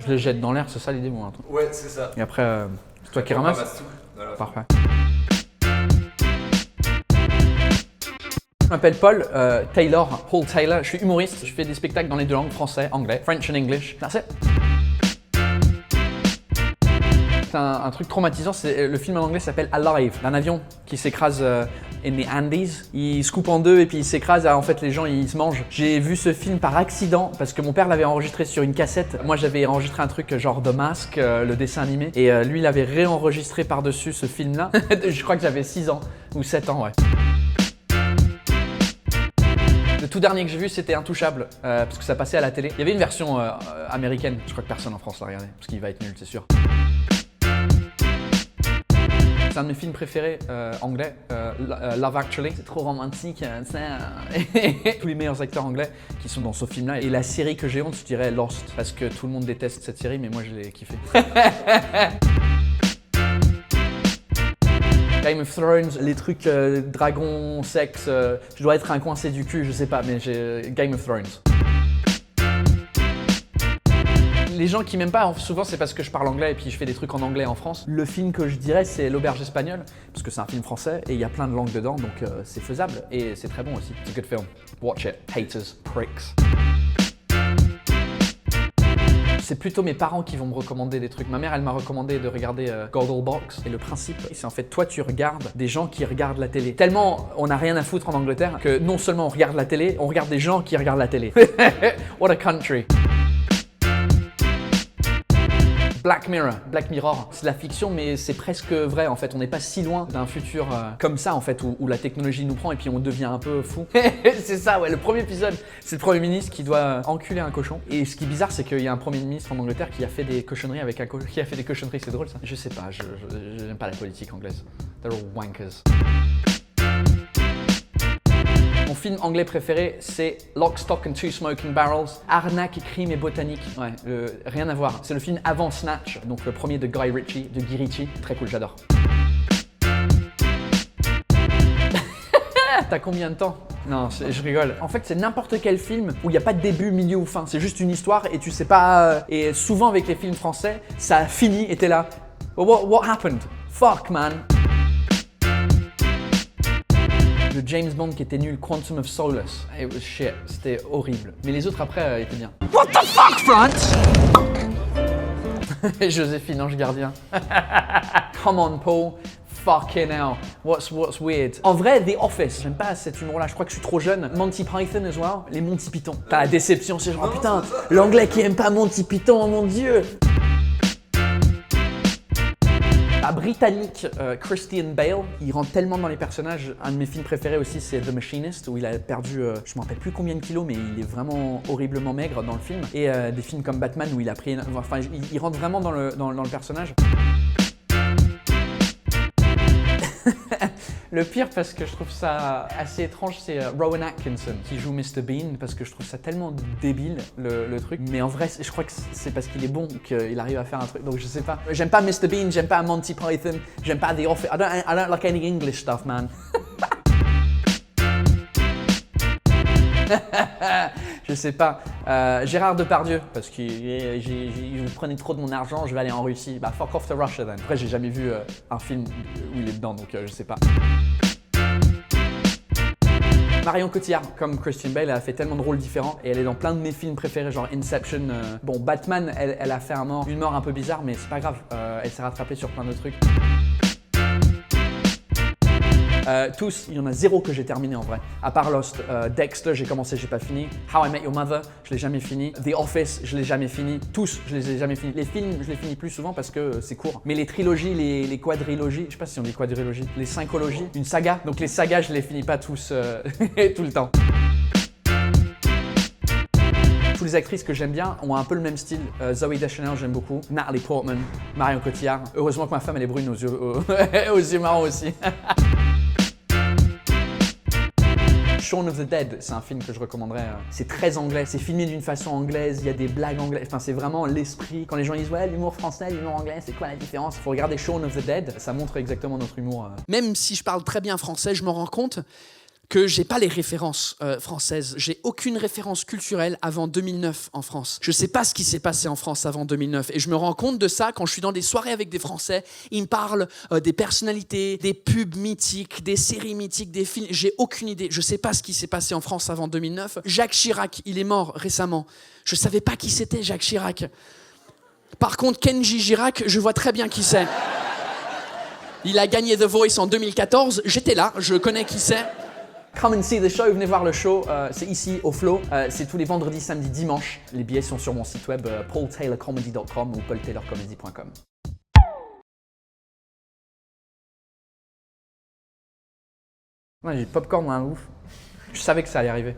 Je les jette dans l'air, c'est ça l'idée, moi. Ouais, c'est ça. Et après, c'est toi qui ramasses. Tout. Voilà. Parfait. Je m'appelle Paul Paul Taylor. Je suis humoriste. Je fais des spectacles dans les deux langues, français, anglais, French and English. That's it. Un truc traumatisant, c'est le film en anglais s'appelle Alive, d'un avion qui s'écrase in the Andes. Il se coupe en deux et puis il s'écrase. En fait, les gens ils se mangent. J'ai vu ce film par accident parce que mon père l'avait enregistré sur une cassette. Moi, j'avais enregistré un truc genre The Mask, le dessin animé, et lui, il avait réenregistré par-dessus ce film-là. Je crois que j'avais 6 ans ou 7 ans, ouais. Le tout dernier que j'ai vu, c'était Intouchable, parce que ça passait à la télé. Il y avait une version américaine. Je crois que personne en France l'a regardé, parce qu'il va être nul, c'est sûr. C'est un de mes films préférés anglais, Love Actually. C'est trop romantique, tous les meilleurs acteurs anglais qui sont dans ce film-là. Et la série que j'ai honte, je dirais Lost, parce que tout le monde déteste cette série, mais moi je l'ai kiffé. Game of Thrones, les trucs dragons, sexe, je dois être un coincé du cul, je sais pas, mais j'ai Game of Thrones. Les gens qui m'aiment pas, souvent c'est parce que je parle anglais et puis je fais des trucs en anglais en France. Le film que je dirais c'est L'Auberge espagnole, parce que c'est un film français et il y a plein de langues dedans, donc c'est faisable et c'est très bon aussi. C'est a good film. Watch it. Haters, pricks. C'est plutôt mes parents qui vont me recommander des trucs. Ma mère, elle m'a recommandé de regarder Gogglebox. Et le principe, c'est en fait, toi, tu regardes des gens qui regardent la télé. Tellement on n'a rien à foutre en Angleterre que non seulement on regarde la télé, on regarde des gens qui regardent la télé. What a country. Black Mirror, c'est de la fiction mais c'est presque vrai en fait, on n'est pas si loin d'un futur comme ça en fait où la technologie nous prend et puis on devient un peu fou. C'est ça ouais, le premier épisode, c'est le Premier ministre qui doit enculer un cochon et ce qui est bizarre c'est qu'il y a un Premier ministre en Angleterre qui a fait des cochonneries avec un cochon, qui a fait des cochonneries, c'est drôle ça. Je sais pas, je n'aime pas la politique anglaise. They're all wankers. Mon film anglais préféré, c'est Lock, Stock and Two Smoking Barrels. Arnaque, crime et botanique. Ouais, rien à voir. C'est le film avant Snatch, donc le premier de Guy Ritchie. Très cool, j'adore. T'as combien de temps? Non, je rigole. En fait, c'est n'importe quel film où il n'y a pas de début, milieu ou fin. C'est juste une histoire et tu sais pas... Et souvent avec les films français, ça finit et t'es là. What happened? Fuck, man. Le James Bond qui était nul, Quantum of Solace. It was shit, c'était horrible. Mais les autres après étaient bien. What the fuck, France? Joséphine, ange gardien. Come on, Paul. Fucking hell. What's weird? En vrai, The Office. J'aime pas cet humour-là, je crois que je suis trop jeune. Monty Python as well. Les Monty Python. T'as la déception, c'est genre, oh, putain, l'anglais qui aime pas Monty Python, oh mon dieu. Britannique, Christian Bale, il rentre tellement dans les personnages. Un de mes films préférés aussi, c'est The Machinist, où il a perdu, je me rappelle plus combien de kilos, mais il est vraiment horriblement maigre dans le film. Et des films comme Batman, où il a pris, enfin, il rentre vraiment dans le personnage. Le pire, parce que je trouve ça assez étrange, c'est Rowan Atkinson qui joue Mr Bean, parce que je trouve ça tellement débile le truc. Mais en vrai, je crois que c'est parce qu'il est bon qu'il arrive à faire un truc. Donc je sais pas. J'aime pas Mr Bean, j'aime pas Monty Python, j'aime pas The Office. I don't like any English stuff, man. Je sais pas. Gérard Depardieu, parce que vous prenez trop de mon argent, je vais aller en Russie. Bah, fuck off to Russia then. Après, j'ai jamais vu un film où il est dedans, donc je sais pas. Marion Cotillard, comme Christian Bale, elle a fait tellement de rôles différents et elle est dans plein de mes films préférés, genre Inception. Bon, Batman, elle a fait une mort un peu bizarre, mais c'est pas grave. Elle s'est rattrapée sur plein de trucs. Tous, il y en a 0 que j'ai terminé en vrai. À part Lost, Dexter, j'ai commencé, j'ai pas fini. How I Met Your Mother, je l'ai jamais fini. The Office, je l'ai jamais fini. Tous, je les ai jamais finis. Les films, je les finis plus souvent parce que c'est court. Mais les trilogies, les quadrilogies, je sais pas si on dit quadrilogie, les syncologies, une saga. Donc les sagas, je les finis pas tous tout le temps. Toutes les actrices que j'aime bien ont un peu le même style. Zooey Deschanel, j'aime beaucoup. Natalie Portman, Marion Cotillard. Heureusement que ma femme, elle est brune aux yeux marrons aussi. Shaun of the Dead, c'est un film que je recommanderais. C'est très anglais, c'est filmé d'une façon anglaise, il y a des blagues anglaises. Enfin, c'est vraiment l'esprit. Quand les gens disent ouais, l'humour français, l'humour anglais, c'est quoi la différence? Faut regarder Shaun of the Dead, ça montre exactement notre humour. Même si je parle très bien français, je m'en rends compte. que j'ai pas les références françaises. J'ai aucune référence culturelle avant 2009 en France. Je sais pas ce qui s'est passé en France avant 2009 et je me rends compte de ça quand je suis dans des soirées avec des Français. Ils me parlent des personnalités, des pubs mythiques, des séries mythiques, des films. J'ai aucune idée. Je sais pas ce qui s'est passé en France avant 2009. Jacques Chirac, il est mort récemment. Je savais pas qui c'était Jacques Chirac. Par contre, Kenji Girac, je vois très bien qui c'est. Il a gagné The Voice en 2014. J'étais là, je connais qui c'est. Come and see the show, venez voir le show, c'est ici au Flow, c'est tous les vendredis, samedis, dimanches. Les billets sont sur mon site web paultaylorcomedy.com ou paultaylorcomedy.com. Ouais, j'ai le popcorn dans la bouffe. Je savais que ça allait arriver.